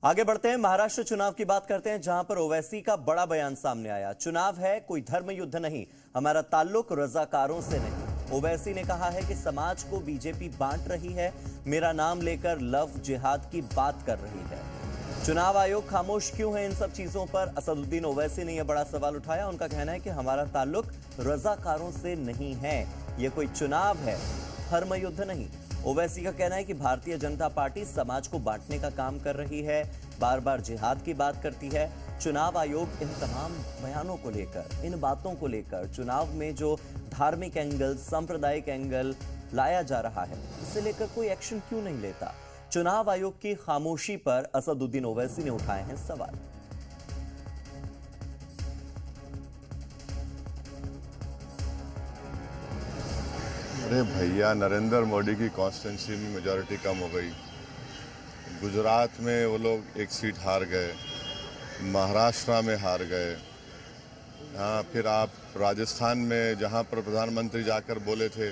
आगे बढ़ते हैं, महाराष्ट्र चुनाव की बात करते हैं, जहां पर ओवैसी का बड़ा बयान सामने आया। चुनाव है, कोई धर्म युद्ध नहीं, हमारा ताल्लुक रजाकारों से नहीं। ओवैसी ने कहा है कि समाज को बीजेपी बांट रही है, मेरा नाम लेकर लव जिहाद की बात कर रही है। चुनाव आयोग खामोश क्यों है इन सब चीजों पर? असदुद्दीन ओवैसी ने यह बड़ा सवाल उठाया। उनका कहना है कि हमारा ताल्लुक रजाकारों से नहीं है, यह कोई चुनाव है, धर्म युद्ध नहीं। ओवैसी का कहना है कि भारतीय जनता पार्टी समाज को बांटने का काम कर रही है, बार बार जिहाद की बात करती है। चुनाव आयोग इन तमाम बयानों को लेकर, इन बातों को लेकर, चुनाव में जो धार्मिक एंगल, सांप्रदायिक एंगल लाया जा रहा है, इसे लेकर कोई एक्शन क्यों नहीं लेता? चुनाव आयोग की खामोशी पर असदुद्दीन ओवैसी ने उठाए हैं सवाल। अरे भैया, नरेंद्र मोदी की कॉन्स्टिट्यूंसी में मेजॉरिटी कम हो गई। गुजरात में वो लोग एक सीट हार गए, महाराष्ट्र में हार गए। हाँ, फिर आप राजस्थान में, जहाँ पर प्रधानमंत्री जाकर बोले थे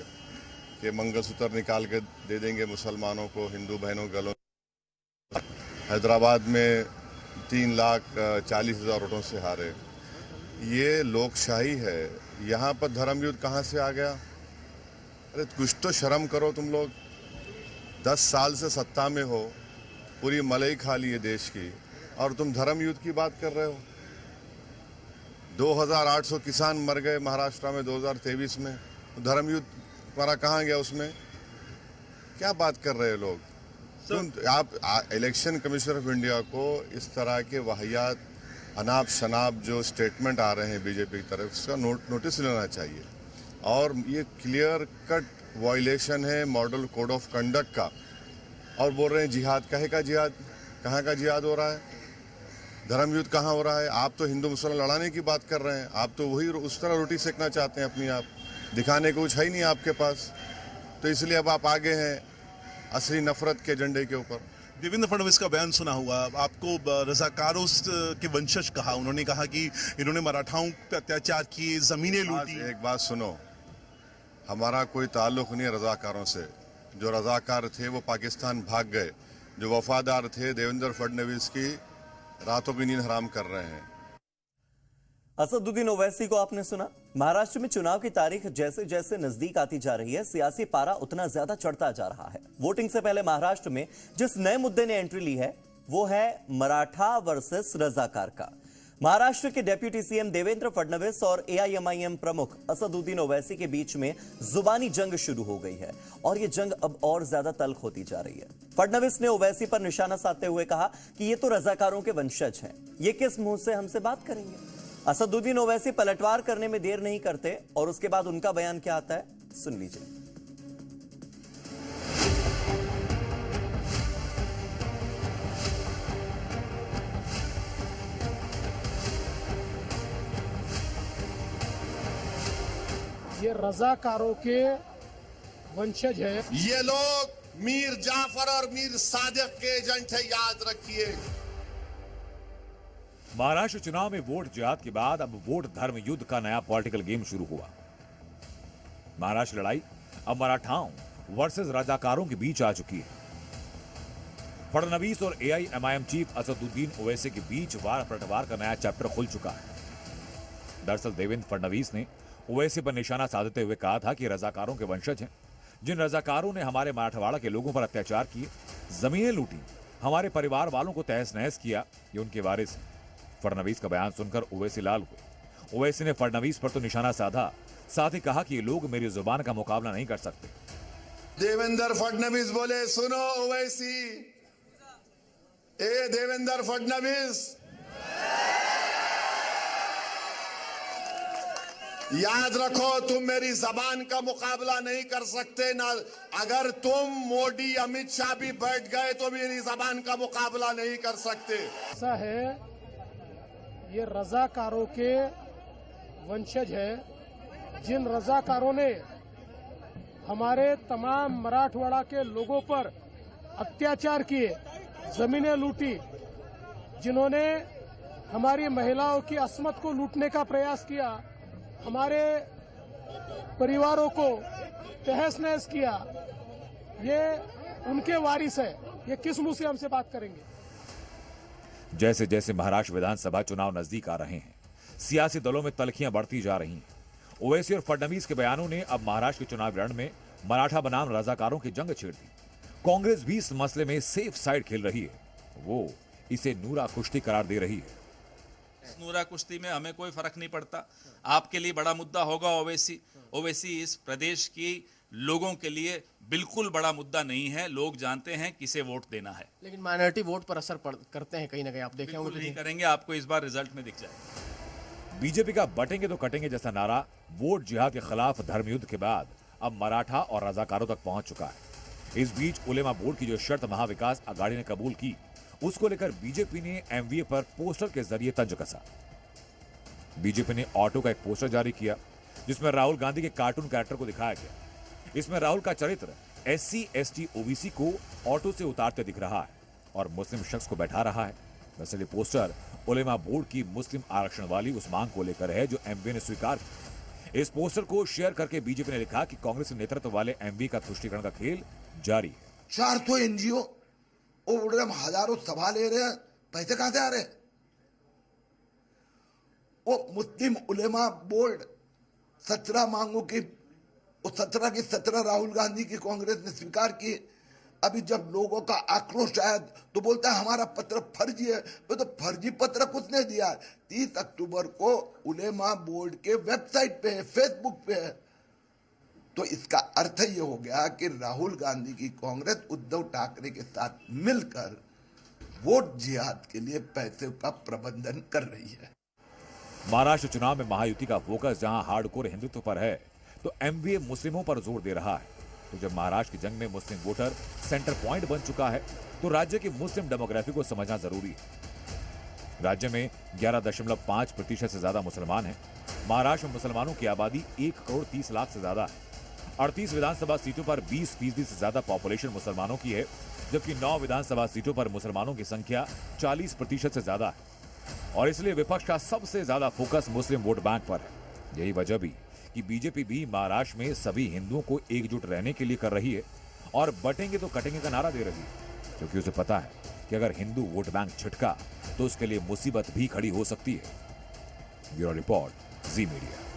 कि मंगलसूत्र निकाल के दे देंगे मुसलमानों को, हिंदू बहनों गलों, हैदराबाद में 3,40,000 वोटों से हारे। ये लोकशाही है, यहाँ पर धर्म युद्ध कहाँ से आ गया? अरे कुछ तो शर्म करो तुम लोग। 10 साल से सत्ता में हो, पूरी मलाई खा ली है देश की, और तुम धर्म युद्ध की बात कर रहे हो। 2,800 किसान मर गए महाराष्ट्र में 2023 में, धर्म युद्ध तुम्हारा कहाँ गया? उसमें क्या बात कर रहे हो लोग? तुम आप इलेक्शन कमिश्नर ऑफ इंडिया को इस तरह के वाहियात अनाप शनाप जो स्टेटमेंट आ रहे हैं बीजेपी की तरफ, इसका नोटिस लेना चाहिए। और ये क्लियर कट वायलेशन है मॉडल कोड ऑफ कंडक्ट का। और बोल रहे हैं जिहाद, कहे का जिहाद? कहाँ का जिहाद हो रहा है? धर्म युद्ध कहाँ हो रहा है? आप तो हिंदू मुसलमान लड़ाने की बात कर रहे हैं, आप तो वही उस तरह रोटी सेकना चाहते हैं अपनी, आप दिखाने को कुछ है ही नहीं आपके पास। तो इसलिए अब आप आगे हैं असली नफरत के एजेंडे के ऊपर। देवेंद्र फडणवीस का बयान सुना हुआ, आपको रजाकारों के वंशज कहा। उन्होंने कहा कि इन्होंने मराठाओं पे अत्याचार किए, जमीनें लूटी। एक बात सुनो, हमारा कोई ताल्लुक नहीं है रजाकारों से। जो रजाकार थे वो पाकिस्तान भाग गए, जो वफादार थे देवेंद्र फडणवीस की रातों की नींद हराम कर रहे हैं। असदुद्दीन ओवैसी को आपने सुना। महाराष्ट्र में चुनाव की तारीख जैसे जैसे नजदीक आती जा रही है, सियासी पारा उतना ज्यादा चढ़ता जा रहा है। वोटिंग से पहले महाराष्ट्र में जिस नए मुद्दे ने एंट्री ली है, वो है मराठा वर्सेस रजाकार का। महाराष्ट्र के डिप्टी सीएम देवेंद्र फडणवीस और एआईएमआईएम प्रमुख असदुद्दीन ओवैसी के बीच में जुबानी जंग शुरू हो गई है, और यह जंग अब और ज्यादा तल्ख होती जा रही है। फडणवीस ने ओवैसी पर निशाना साधते हुए कहा कि ये तो रजाकारों के वंशज हैं, ये किस मुंह से हमसे बात करेंगे? असदुद्दीन ओवैसी पलटवार करने में देर नहीं करते, और उसके बाद उनका बयान क्या आता है, सुन लीजिए। ये रजाकारों के वंशज है। ये लोग मीर जाफर और मीर सादिक के एजेंट है, याद रखिए। महाराष्ट्र चुनाव में वोट जिहाद के बाद अब वोट धर्म युद्ध का नया पॉलिटिकल गेम शुरू हुआ। महाराष्ट्र लड़ाई अब मराठाओं वर्सेस रजाकारों के बीच आ चुकी है। फडणवीस और एआईएमआईएम चीफ असदुद्दीन ओवैसी के बीच वार पलटवार का नया चैप्टर खुल चुका है। दरअसल देवेंद्र फडणवीस ने ओवैसी पर निशाना साधते हुए कहा था कि रजाकारों के वंशज हैं। जिन रजाकारों ने हमारे मराठवाड़ा के लोगों पर अत्याचार किए, जमीनें लूटी, हमारे परिवार वालों को तहस नहस किया, ये उनके वारिस हैं। फडणवीस का बयान सुनकर ओवैसी लाल हुए। ओवैसी ने फडणवीस पर तो निशाना साधा, साथ ही कहा कि ये लोग मेरी जुबान का मुकाबला नहीं कर सकते। देवेंद्र फडणवीस बोले, सुनो ओवैसी, ए देवेंद्र फडणवीस, याद रखो तुम मेरी जबान का मुकाबला नहीं कर सकते ना। अगर तुम मोदी अमित शाह भी बैठ गए तो मेरी जबान का मुकाबला नहीं कर सकते। ऐसा है, ये रजाकारों के वंशज है। जिन रजाकारों ने हमारे तमाम मराठवाड़ा के लोगों पर अत्याचार किए, जमीनें लूटी, जिन्होंने हमारी महिलाओं की अस्मत को लूटने का प्रयास किया, हमारे परिवारों को तहस नहस किया, ये उनके वारिस है। ये किस मुंह से हमसे बात करेंगे? जैसे जैसे महाराष्ट्र विधानसभा चुनाव नजदीक आ रहे हैं, सियासी दलों में तलखियां बढ़ती जा रही हैं। ओवैसी और फडणवीस के बयानों ने अब महाराष्ट्र के चुनाव रण में मराठा बनाम रजाकारों की जंग छेड़ दी। कांग्रेस भी इस मसले में सेफ साइड खेल रही है, वो इसे नूरा कुश्ती करार दे रही है। इस नूरा कुश्ती में हमें कोई फर्क नहीं पड़ता। आपके लिए बड़ा मुद्दा होगा ओवैसी। ओवैसी इस प्रदेश की लोगों के लिए बिल्कुल बड़ा मुद्दा नहीं है। लोग जानते हैं किसे वोट देना है। लेकिन माइनॉरिटी वोट पर असर करते हैं कहीं ना कहीं, आप देखे होंगे। बिल्कुल नहीं करेंगे, आपको इस बार रिजल्ट में दिख जाएगा। बीजेपी का बटेंगे तो कटेंगे जैसा नारा वोट जिहाद के खिलाफ धर्मयुद्ध के बाद अब मराठा और रजाकारों तक पहुंच चुका है। इस बीच उलेमा बोर्ड की जो शर्त महाविकास आघाड़ी ने कबूल की, उसको लेकर बीजेपी ने एमवीए पर पोस्टर के जरिए तंज कसा। बीजेपी ने ऑटो का एक पोस्टर जारी किया जिसमें राहुल गांधी के कार्टून कैरेक्टर को दिखाया गया। इसमें राहुल का चरित्र SC ST OBC को ऑटो से उतारते दिख रहा है और मुस्लिम शख्स को बैठा रहा है। वैसे ये पोस्टर उलेमा बोर्ड की मुस्लिम आरक्षण वाली उस मांग को लेकर है जो एमवीए ने स्वीकार की। इस पोस्टर को शेयर करके बीजेपी ने लिखा कि कांग्रेस के नेतृत्व वाले एमवीए का तुष्टीकरण का खेल जारी है। 400 NGO और हजारों सभा ले रहे हैं, पैसे कहां से आ रहे हैं? वो मुस्लिम उलेमा बोर्ड 17 मांगों की 17 की 17 राहुल गांधी की कांग्रेस ने स्वीकार की। अभी जब लोगों का आक्रोश आया तो बोलता है हमारा पत्र फर्जी है। तो फर्जी पत्र किसने दिया? 30 अक्टूबर को उलेमा बोर्ड के वेबसाइट पे है, फेसबुक पे है। तो इसका अर्थ ये हो गया कि राहुल गांधी की कांग्रेस उद्धव ठाकरे के साथ मिलकर वोट जिहाद के लिए पैसे का प्रबंधन कर रही है। महाराष्ट्र चुनाव में महायुति का फोकस जहां हार्डकोर हिंदुत्व पर है, तो एमवीए मुस्लिमों पर जोर दे रहा है। तो जब महाराष्ट्र की जंग में मुस्लिम वोटर सेंटर पॉइंट बन चुका है, तो राज्य की मुस्लिम डेमोग्राफी को समझना जरूरी है। राज्य में 11.5% से ज्यादा मुसलमान हैं। महाराष्ट्र में मुसलमानों की आबादी 1 करोड़ 30 लाख से ज्यादा है। 38 विधानसभा सीटों पर 20% से ज्यादा पॉपुलेशन मुसलमानों की है, जबकि 9 विधानसभा सीटों पर मुसलमानों की संख्या 40% से ज्यादा है। और इसलिए विपक्ष का सबसे ज्यादा फोकस मुस्लिम वोट बैंक पर है। यही वजह भी कि बीजेपी भी महाराष्ट्र में सभी हिंदुओं को एकजुट रहने के लिए कर रही है और बटेंगे तो कटेंगे का नारा दे रही है, क्योंकि उसे पता है कि अगर हिंदू वोट बैंक छिटका तो उसके लिए मुसीबत भी खड़ी हो सकती है। ब्यूरो रिपोर्ट, जी मीडिया।